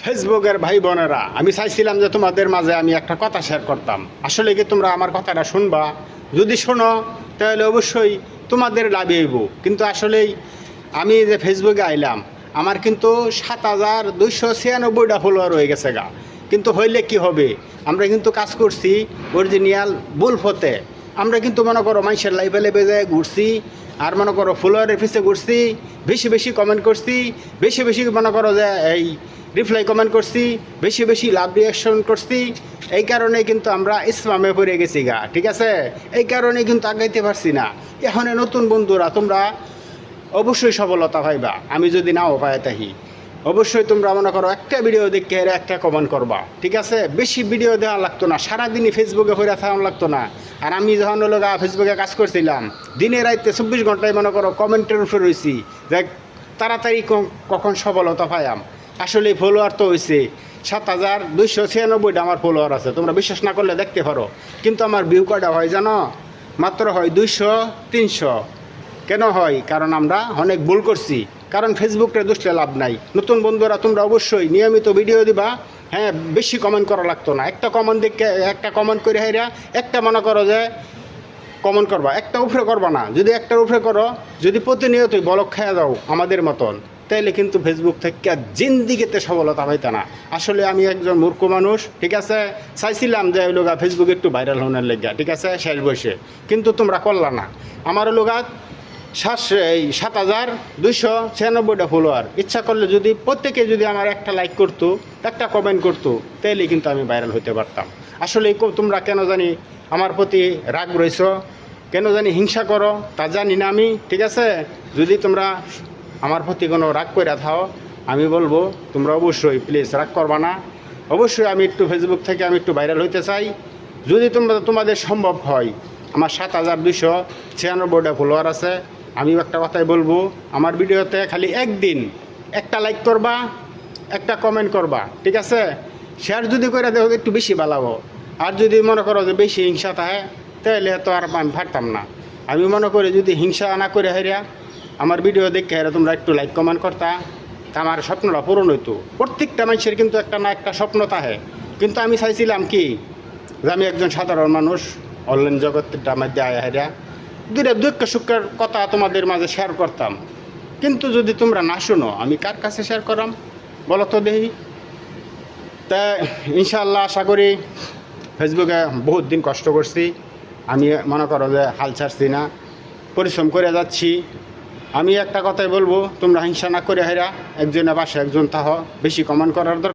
ফেসবুকের ভাই বোনেরা, আমি চাইছিলাম যে তোমাদের মাঝে আমি একটা কথা শেয়ার করতাম। আসলে কি তোমরা আমার কথাটা শুনবা? যদি শোনো তাহলে অবশ্যই তোমাদের লাভই হইব। কিন্তু আসলেই আমি যে ফেসবুকে আইলাম, আমার কিন্তু 7,296টা ফলোয়ার হয়ে গেছে গা। কিন্তু হইলে কি হবে? আমরা কিন্তু কাজ করছি অরিজিনাল বুল ফতে। আমরা কিন্তু মনে করো মানুষের লাইফে লেবে যায় ঘুরছি, আর মনে করো ফলোয়ারের পিছে ঘুরছি, বেশি বেশি কমেন্ট করছি, বেশি বেশি মনে করো যে এই রিপ্লাই কমেন্ট করছি, বেশি বেশি লাভ রিয়াকশন করছি। এই কারণে কিন্তু আমরা ইসলামে পড়ে গেছি গা, ঠিক আছে? এই কারণে কিন্তু আগাইতে পারছি না। এখন নতুন বন্ধুরা, তোমরা অবশ্যই সফলতা পাইবা। আমি যদি নাও পাই তাহি অবশ্যই তোমরা মনে করো একটা ভিডিও দেখে একটা কমেন্ট করবা, ঠিক আছে? বেশি ভিডিও দেওয়া লাগতো না, সারাদিনই ফেসবুকে পড়ে থাকা লাগতো না। আর আমি যখন হলো ফেসবুকে কাজ করছিলাম, দিনে রাইতে 24 ঘন্টায় মনে করো কমেন্টের উপরে রয়েছি যে তাড়াতাড়ি কখন সফলতা পাইয়াম। আসলে ফলোয়ার তো হয়েছে 7,296টা আমার ফলোয়ার আছে। তোমরা বিশ্বাস না করলে দেখতে পারো। কিন্তু আমার ভিউ কয়টা হয় জানো? মাত্র হয় 200-300। কেন হয়? কারণ আমরা অনেক ভুল করছি। কারণ ফেসবুকটা দুষলে লাভ নাই। নতুন বন্ধুরা, তোমরা অবশ্যই নিয়মিত ভিডিও দিবা। হ্যাঁ, বেশি কমেন্ট করা লাগতো না। একটা কমেন্ট দেখে একটা কমেন্ট করে হাইরা একটা মনে করো যে কমেন্ট করবা, একটা উপরে করবা না। যদি একটার উপরে করো, যদি প্রতিনিয়তই বলক খাইয়া দাও আমাদের মতন, তাইলে কিন্তু ফেসবুক থেকে জিন্দিগিতে সফলতা পাইতে না। আসলে আমি একজন মূর্খ মানুষ, ঠিক আছে? চাইছিলাম যে ওই লোকা ফেসবুকে একটু ভাইরাল হওয়ার লেগে, ঠিক আছে, শেষ বয়সে। কিন্তু তোমরা করলা না। আমার লোকা 7,296টা ফলোয়ার। ইচ্ছা করলে যদি প্রত্যেকে যদি আমার একটা লাইক করতো, একটা কমেন্ট করতো, তাইলে কিন্তু আমি ভাইরাল হতে পারতাম। আসলে তোমরা কেন জানি আমার প্রতি রাগ রয়েছ, কেন জানি হিংসা করো, তা জানি না আমি, ঠিক আছে? যদি তোমরা আমার প্রতি কোনো রাগ করে থাও, আমি বলবো তোমরা অবশ্যই প্লিজ রাগ করবা না। অবশ্যই আমি একটু ফেসবুক থেকে আমি একটু ভাইরাল হইতে চাই। যদি তোমাদের সম্ভব হয়, আমার 7,296টা ফলোয়ার আছে। আমি একটা কথাই বলবো, আমার ভিডিওতে খালি একদিন একটা লাইক করবা, একটা কমেন্ট করবা, ঠিক আছে? শেয়ার যদি করে দেখো একটু বেশি বালাবো। আর যদি মনে করো যে বেশি হিংসা থাকে, তাহলে তো আর আমি পারতাম না। আমি মনে করি যদি হিংসা না করে হাইরা আমার ভিডিও দেখে হাইরা তোমরা একটু লাইক কমেন্ট করতা, তা আমার স্বপ্নটা পূরণ হইতো। প্রত্যেকটা মানুষের কিন্তু একটা না একটা স্বপ্ন থাকে। কিন্তু আমি চাইছিলাম কি, যে আমি একজন সাধারণ মানুষ, অনলাইন জগৎটার মধ্যে আয়া হাইরা দুইটা দুঃখ সুখের কথা তোমাদের মাঝে শেয়ার করতাম। কিন্তু যদি তোমরা না শোনো, আমি কার কাছে শেয়ার করাম বলো তো দেখি? তা ইনশাআল্লাহ আশা করি, ফেসবুকে বহুত দিন কষ্ট করছি আমি, মনে করো যে হাল ছাড়ছি না, পরিশ্রম করে যাচ্ছি। আমি একটা কথাই বলবো, তোমরা হিংসা না করে হেরা একজনের পাশে একজন থাহ, বেশি কমেন্ট করার দরকার।